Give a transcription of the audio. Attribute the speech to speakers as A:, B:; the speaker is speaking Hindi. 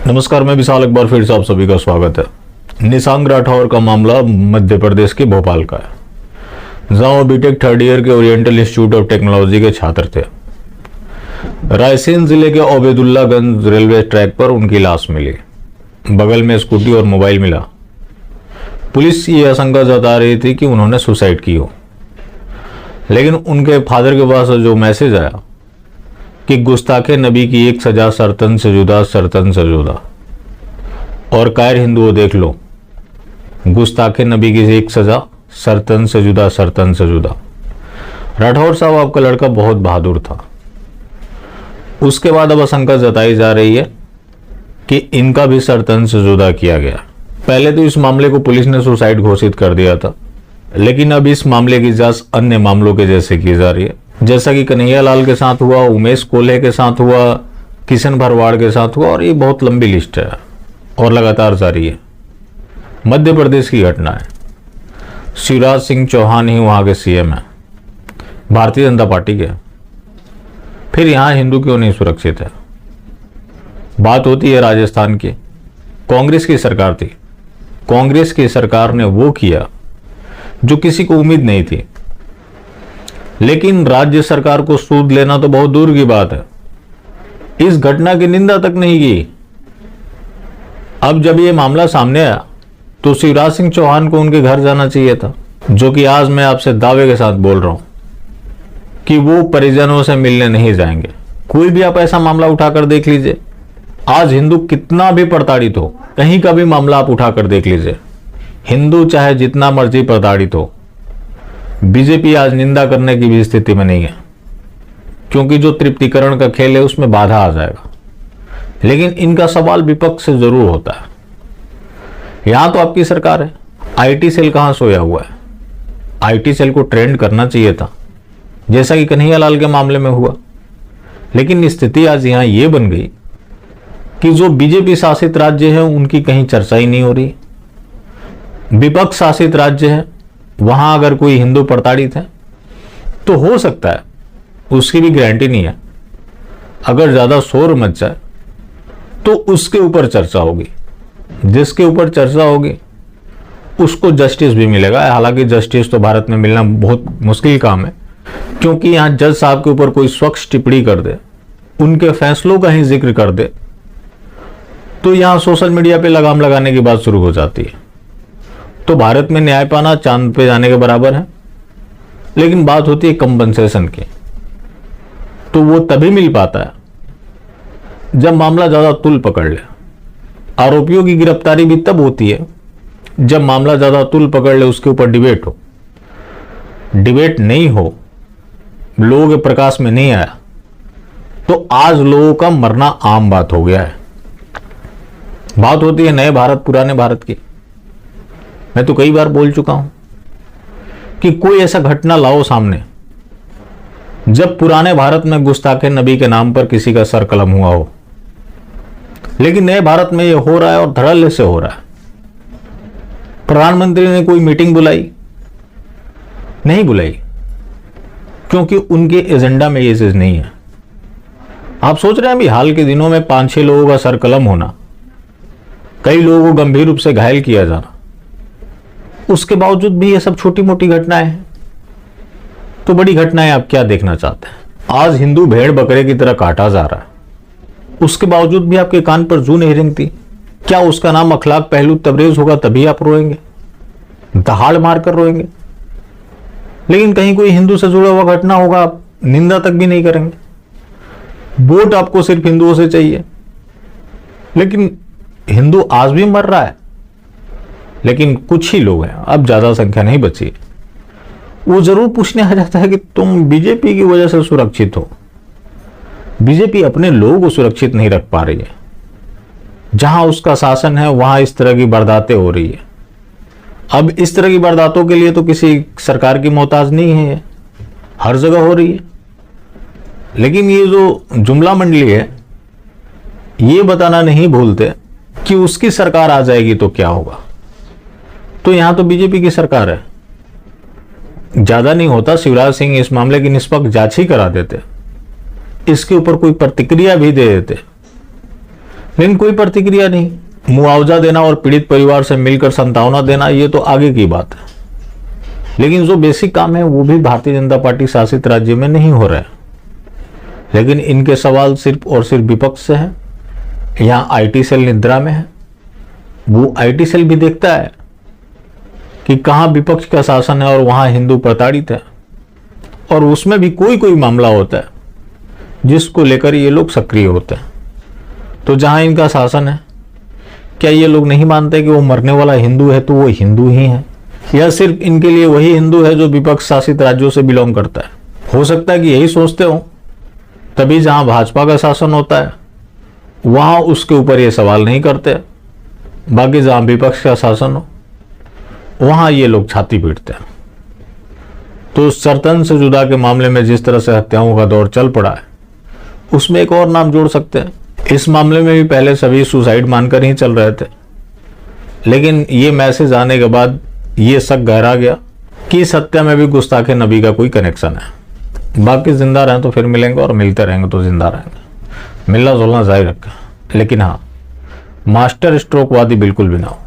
A: नमस्कार, मैं विशाल। एक बार फिर से आप सभी का स्वागत है। निशांक राठौर का मामला मध्य प्रदेश के भोपाल का है, जहां वो बीटेक थर्ड ईयर के ओरिएंटल इंस्टीट्यूट ऑफ टेक्नोलॉजी के छात्र थे। रायसेन जिले के ओबेदुल्लागंज रेलवे ट्रैक पर उनकी लाश मिली। बगल में स्कूटी और मोबाइल मिला। पुलिस ये आशंका जता रही थी कि उन्होंने सुसाइड की हो, लेकिन उनके फादर के पास जो मैसेज आया कि गुस्ताखे नबी की एक सजा सरतन से जुदा, सरतन से जुदा। और कायर हिंदुओं देख लो, गुस्ताखे नबी की एक सजा सरतन से जुदा, सरतन से जुदा। राठौर साहब आपका लड़का बहुत बहादुर था। उसके बाद अब आशंका जताई जा रही है कि इनका भी सरतन से जुदा किया गया। पहले तो इस मामले को पुलिस ने सुसाइड घोषित कर दिया था, लेकिन अब इस मामले की जांच अन्य मामलों के जैसे की जा रही है, जैसा कि कन्हैया लाल के साथ हुआ, उमेश कोल्हे के साथ हुआ, किशन भरवाड़ के साथ हुआ, और ये बहुत लंबी लिस्ट है और लगातार जारी है। मध्य प्रदेश की घटना है। शिवराज सिंह चौहान ही वहां के सीएम है, भारतीय जनता पार्टी के। फिर यहां हिंदू क्यों नहीं सुरक्षित है? बात होती है राजस्थान की। कांग्रेस की सरकार थी। कांग्रेस की सरकार ने वो किया जो किसी को उम्मीद नहीं थी, लेकिन राज्य सरकार को सूद लेना तो बहुत दूर की बात है, इस घटना की निंदा तक नहीं की। अब जब ये मामला सामने आया तो शिवराज सिंह चौहान को उनके घर जाना चाहिए था, जो कि आज मैं आपसे दावे के साथ बोल रहा हूं कि वो परिजनों से मिलने नहीं जाएंगे। कोई भी आप ऐसा मामला उठाकर देख लीजिए, आज हिंदू कितना भी प्रताड़ित हो, कहीं का भी मामला आप उठाकर देख लीजिए, हिंदू चाहे जितना मर्जी प्रताड़ित हो, बीजेपी आज निंदा करने की भी स्थिति में नहीं है, क्योंकि जो तृप्तिकरण का खेल है उसमें बाधा आ जाएगा। लेकिन इनका सवाल विपक्ष से जरूर होता है। यहां तो आपकी सरकार है, आईटी सेल कहां सोया हुआ है? आईटी सेल को ट्रेंड करना चाहिए था, जैसा कि कन्हैया लाल के मामले में हुआ। लेकिन स्थिति आज यहां यह बन गई कि जो बीजेपी शासित राज्य है उनकी कहीं चर्चा ही नहीं हो रही। विपक्ष शासित राज्य है, वहां अगर कोई हिंदू प्रताड़ित है तो हो सकता है, उसकी भी गारंटी नहीं है, अगर ज्यादा शोर मच जाए तो उसके ऊपर चर्चा होगी। जिसके ऊपर चर्चा होगी उसको जस्टिस भी मिलेगा। हालांकि जस्टिस तो भारत में मिलना बहुत मुश्किल काम है, क्योंकि यहां जज साहब के ऊपर कोई स्वच्छ टिप्पणी कर दे, उनके फैसलों का ही जिक्र कर दे, तो यहां सोशल मीडिया पे लगाम लगाने की बात शुरू हो जाती है। तो भारत में न्याय पाना चांद पे जाने के बराबर है। लेकिन बात होती है कंपनसेशन की, तो वो तभी मिल पाता है जब मामला ज्यादा तुल पकड़ ले। आरोपियों की गिरफ्तारी भी तब होती है जब मामला ज्यादा तुल पकड़ ले, उसके ऊपर डिबेट हो। डिबेट नहीं हो, लोगों के प्रकाश में नहीं आया, तो आज लोगों का मरना आम बात हो गया है। बात होती है नए भारत पुराने भारत की। मैं तो कई बार बोल चुका हूं कि कोई ऐसा घटना लाओ सामने जब पुराने भारत में गुस्ताखे नबी के नाम पर किसी का सर कलम हुआ हो। लेकिन नए भारत में यह हो रहा है और धड़ल्ले से हो रहा है। प्रधानमंत्री ने कोई मीटिंग बुलाई? नहीं बुलाई, क्योंकि उनके एजेंडा में यह चीज नहीं है। आप सोच रहे हैं अभी हाल के दिनों में 5-6 लोगों का सर कलम होना, कई लोगों को गंभीर रूप से घायल किया जाना, उसके बावजूद भी ये सब छोटी मोटी घटनाएं हैं। तो बड़ी घटनाएं आप क्या देखना चाहते हैं? आज हिंदू भेड़ बकरे की तरह काटा जा रहा है, उसके बावजूद भी आपके कान पर जू नहीं रेंगती। क्या उसका नाम अखलाक पहलू तबरेज होगा तभी आप रोएंगे, दहाड़ मारकर रोएंगे? लेकिन कहीं कोई हिंदू से जुड़ा हुआ घटना होगा, आप निंदा तक भी नहीं करेंगे। वोट आपको सिर्फ हिंदुओं से चाहिए। लेकिन हिंदू आज भी मर रहा है, लेकिन कुछ ही लोग हैं, अब ज्यादा संख्या नहीं बची। वो जरूर पूछने आ जाता है कि तुम बीजेपी की वजह से सुरक्षित हो। बीजेपी अपने लोगों को सुरक्षित नहीं रख पा रही है। जहां उसका शासन है वहां इस तरह की वारदातें हो रही है। अब इस तरह की वारदातों के लिए तो किसी सरकार की मोहताज नहीं है, हर जगह हो रही है। लेकिन ये जो जुमला मंडली है, ये बताना नहीं भूलते कि उसकी सरकार आ जाएगी तो क्या होगा। तो यहां तो बीजेपी की सरकार है। ज्यादा नहीं होता शिवराज सिंह इस मामले की निष्पक्ष जांच ही करा देते, इसके ऊपर कोई प्रतिक्रिया भी दे देते, लेकिन कोई प्रतिक्रिया नहीं। मुआवजा देना और पीड़ित परिवार से मिलकर सांत्वना देना ये तो आगे की बात है, लेकिन जो बेसिक काम है वो भी भारतीय जनता पार्टी शासित राज्य में नहीं हो रहा है। लेकिन इनके सवाल सिर्फ और सिर्फ विपक्ष से है। यहाँ आईटी सेल निद्रा में है। वो आईटी सेल भी देखता है कि कहाँ विपक्ष का शासन है और वहाँ हिंदू प्रताड़ित है, और उसमें भी कोई कोई मामला होता है जिसको लेकर ये लोग सक्रिय होते हैं। तो जहाँ इनका शासन है, क्या ये लोग नहीं मानते कि वो मरने वाला हिंदू है तो वो हिंदू ही है, या सिर्फ इनके लिए वही हिंदू है जो विपक्ष शासित राज्यों से बिलोंग करता है? हो सकता है कि यही सोचते हो, तभी जहां भाजपा का शासन होता है वहां उसके ऊपर ये सवाल नहीं करते, बाकी जहां विपक्ष का शासन हो वहां ये लोग छाती पीटते हैं। तो सरतन से जुदा के मामले में जिस तरह से हत्याओं का दौर चल पड़ा है, उसमें एक और नाम जोड़ सकते हैं। इस मामले में भी पहले सभी सुसाइड मानकर ही चल रहे थे, लेकिन ये मैसेज आने के बाद ये शक गहरा गया कि इस हत्या में भी गुस्ताखे नबी का कोई कनेक्शन है। बाकी जिंदा रहें तो फिर मिलेंगे, और मिलते रहेंगे तो जिंदा रहेंगे। मिलना जुलना जारी रखें, लेकिन हाँ, मास्टर स्ट्रोक वादी बिल्कुल भी ना हो।